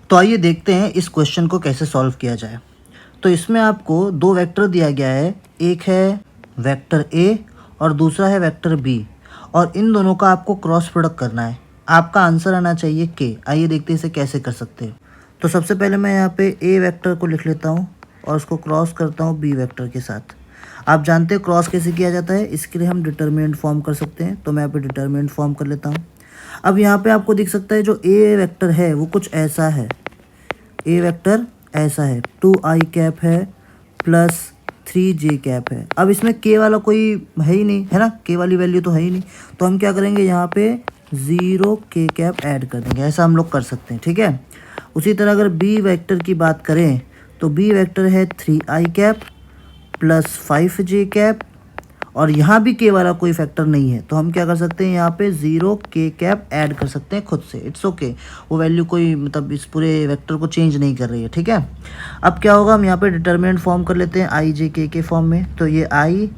तो आइए देखते हैं इस क्वेश्चन को कैसे सॉल्व किया जाए। तो इसमें आपको दो वेक्टर दिया गया है, एक है वेक्टर ए और दूसरा है वेक्टर बी, और इन दोनों का आपको क्रॉस प्रोडक्ट करना है। आपका आंसर आना चाहिए के। आइए देखते हैं इसे कैसे कर सकते हैं। तो सबसे पहले मैं यहाँ पे ए वेक्टर को लिख लेता हूँ और उसको क्रॉस करता हूँ बी वेक्टर के साथ। आप जानते हैं क्रॉस कैसे किया जाता है, इसके लिए हम डिटरमिनेंट फॉर्म कर सकते हैं। तो मैं यहाँ पे डिटरमिनेंट फॉर्म कर लेता हूँ। अब यहाँ पे आपको दिख सकता है जो ए वेक्टर है वो कुछ ऐसा है। ए वेक्टर ऐसा है, 2i कैप है प्लस 3j कैप है। अब इसमें के वाला कोई है ही नहीं, है ना, के वाली वैल्यू तो है ही नहीं। तो हम क्या करेंगे, यहाँ पे 0 के कैप ऐड कर देंगे। ऐसा हम लोग कर सकते हैं, ठीक है। उसी तरह अगर बी वेक्टर की बात करें तो बी वेक्टर है 3i cap plus 5j cap, और यहाँ भी के वाला कोई फैक्टर नहीं है। तो हम क्या कर सकते हैं, यहाँ पे 0 के कैप ऐड कर सकते हैं खुद से। इट्स ओके, वो वैल्यू कोई मतलब इस पूरे वेक्टर को चेंज नहीं कर रही है, ठीक है। अब क्या होगा, हम यहाँ पे डिटरमिनेंट फॉर्म कर लेते हैं आई जे के फॉर्म में। तो ये आई,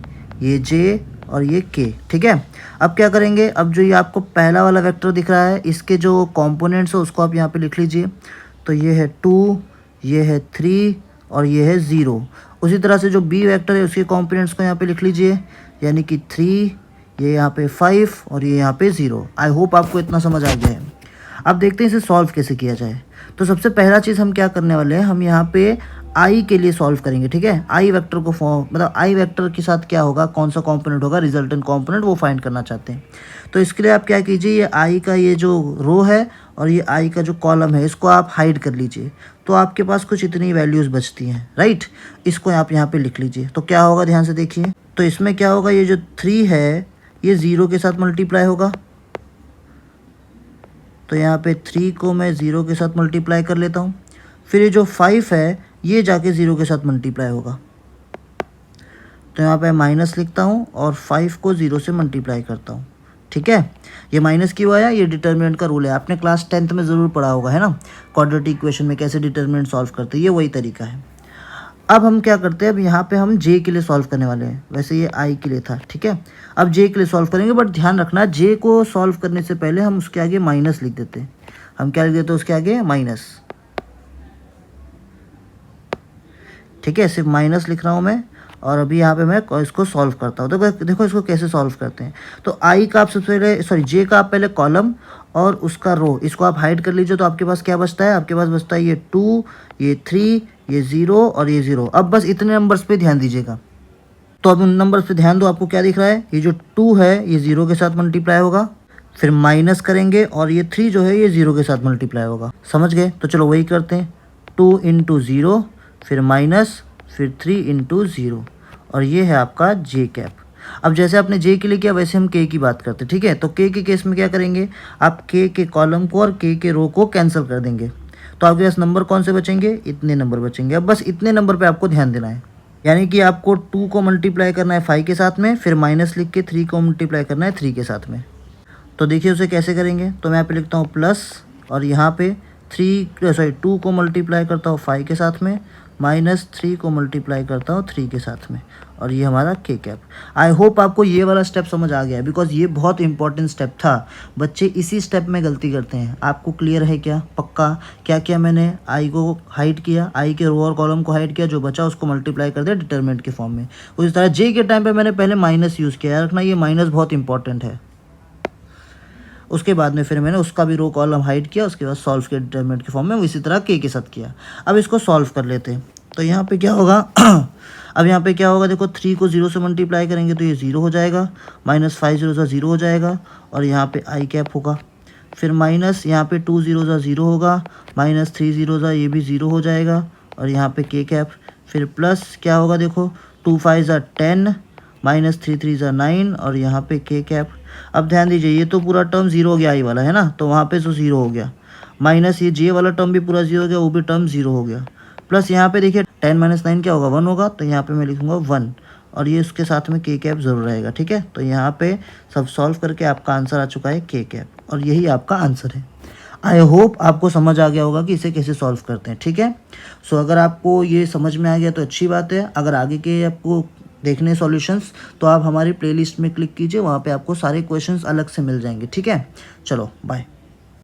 ये जे और ये के, ठीक है। अब क्या करेंगे, अब जो ये आपको पहला वाला वेक्टर दिख रहा है, इसके जो कॉम्पोनेंट्स है उसको आप यहाँ पे लिख लीजिए। तो ये है 2, ये है 3 और ये है 0। उसी तरह से जो बी वेक्टर है उसके कॉम्पोनेंट्स को यहाँ पे लिख लीजिए, यानी कि 3, ये यहाँ पे 5 और ये यहाँ पे 0। आई होप आपको इतना समझ आ गया है। अब देखते हैं इसे सॉल्व कैसे किया जाए। तो सबसे पहला चीज़ हम क्या करने वाले हैं, हम यहाँ पे आई के लिए सॉल्व करेंगे, ठीक है। आई वेक्टर को फॉर्म मतलब आई वेक्टर के साथ क्या होगा, कौन सा कॉम्पोनेंट होगा, रिजल्टेंट कॉम्पोनेंट, वो फाइंड करना चाहते हैं। तो इसके लिए आप क्या कीजिए, ये आई का ये जो रो है और ये आई का जो कॉलम है इसको आप हाइड कर लीजिए। तो आपके पास कुछ इतनी वैल्यूज़ बचती हैं, राइट। इसको आप यहाँ पे लिख लीजिए। तो क्या होगा, ध्यान से देखिए। तो इसमें क्या होगा, ये जो 3 है ये 0 के साथ मल्टीप्लाई होगा। तो यहाँ पे 3 को मैं 0 के साथ मल्टीप्लाई कर लेता हूँ। फिर ये जो 5 है ये जाके 0 के साथ मल्टीप्लाई होगा। तो यहाँ पे माइनस लिखता हूँ और 5 को 0 से मल्टीप्लाई करता हूँ, ठीक है। ये माइनस क्यों आया, ये डिटरमिनेंट का रूल है, आपने क्लास 10th में ज़रूर पढ़ा होगा, है ना। क्वाड्रेटिक इक्वेशन में कैसे डिटरमिनेंट सॉल्व करते हैं, ये वही तरीका है। अब हम क्या करते हैं, अब यहाँ पे हम जे के लिए सॉल्व करने वाले हैं। वैसे ये आई के लिए था, ठीक है। अब जे के लिए सॉल्व करेंगे, बट ध्यान रखना जे को सॉल्व करने से पहले हम उसके आगे माइनस लिख देते हैं। हम क्या लिख देते हैं उसके आगे, माइनस, ठीक है। सिर्फ माइनस लिख रहा हूँ मैं, और अभी यहाँ पे मैं इसको सॉल्व करता हूँ। तो देखो इसको कैसे सॉल्व करते हैं। तो आई का आप सबसे पहले, सॉरी जे का आप पहले कॉलम और उसका रो, इसको आप हाइड कर लीजिए। तो आपके पास क्या बचता है, आपके पास बचता है ये 2, ये 3, ये 0 और ये 0। अब बस इतने नंबर्स पे ध्यान दीजिएगा। तो अब उन नंबर्स पे ध्यान दो, आपको क्या दिख रहा है, ये जो 2 है ये 0 के साथ मल्टीप्लाई होगा, फिर माइनस करेंगे और ये 3 जो है ये 0 के साथ मल्टीप्लाई होगा। समझ गए। तो चलो वही करते हैं, 2 × 0 फिर माइनस फिर 3 × 0, और ये है आपका जे कैप। अब जैसे आपने जे के लिए किया वैसे हम के की बात करते हैं, ठीक है। तो के के केस में क्या करेंगे, आप के कॉलम को और के रो को कैंसिल कर देंगे। तो आपके पास नंबर कौन से बचेंगे, इतने नंबर बचेंगे। अब बस इतने नंबर पे आपको ध्यान देना है, यानी कि आपको 2 को मल्टीप्लाई करना है 5 के साथ में, फिर माइनस लिख के 3 को मल्टीप्लाई करना है 3 के साथ में। तो देखिए उसे कैसे करेंगे। तो मैं यहाँ पे लिखता हूँ प्लस, और यहाँ पे 2 को मल्टीप्लाई करता हूँ 5 के साथ में, माइनस 3 को मल्टीप्लाई करता हूँ 3 के साथ में, और ये हमारा के कैप। आई होप आपको ये वाला स्टेप समझ आ गया, बिकॉज ये बहुत इंपॉर्टेंट स्टेप था। बच्चे इसी स्टेप में गलती करते हैं। आपको क्लियर है क्या, पक्का। क्या किया मैंने, आई को हाइड किया, आई के रो और कॉलम को हाइड किया, जो बचा उसको मल्टीप्लाई कर दिया डिटरमिनेंट के फॉर्म में। उसी तरह जे के टाइम पे मैंने पहले माइनस यूज़ किया, याद रखना ये माइनस बहुत इंपॉर्टेंट है। उसके बाद में फिर मैंने उसका भी रो कॉलम हाइड किया, उसके बाद सॉल्व किया डिटरमिनेंट के फॉर्म में, इसी तरह के साथ किया। अब इसको सॉल्व कर लेते हैं। तो यहाँ पे क्या होगा अब यहाँ पे क्या होगा, देखो 3 को 0 से मल्टीप्लाई करेंगे तो ये 0 हो जाएगा, माइनस 5 0 सा 0 हो जाएगा, और यहाँ पे आई कैप होगा। फिर माइनस यहाँ पे 2 0 सा 0 होगा, माइनस 3 0 सा ये भी 0 हो जाएगा, और यहाँ पे के कैप। फिर प्लस क्या होगा, देखो 2 5 सा 10, माइनस 3 3 सा 9, और यहाँ पे के कैप। अब ध्यान दीजिए ये तो पूरा टर्म 0 हो गया आई वाला, है ना। तो वहाँ पे तो 0 हो गया, माइनस ये जे वाला टर्म भी पूरा 0 हो गया, वो भी टर्म 0 हो गया। प्लस यहाँ पे देखिए 10 - 9 क्या होगा, 1 होगा। तो यहाँ पे मैं लिखूँगा 1, और ये उसके साथ में के कैप ज़रूर रहेगा, ठीक है। तो यहाँ पे सब सॉल्व करके आपका आंसर आ चुका है के कैप, और यही आपका आंसर है। आई होप आपको समझ आ गया होगा कि इसे कैसे सॉल्व करते हैं, ठीक है। सो अगर आपको ये समझ में आ गया तो अच्छी बात है। अगर आगे के आपको देखने सॉल्यूशंस तो आप हमारी प्लेलिस्ट में क्लिक कीजिए, वहाँ पे आपको सारे क्वेश्चंस अलग से मिल जाएंगे, ठीक है। चलो बाय।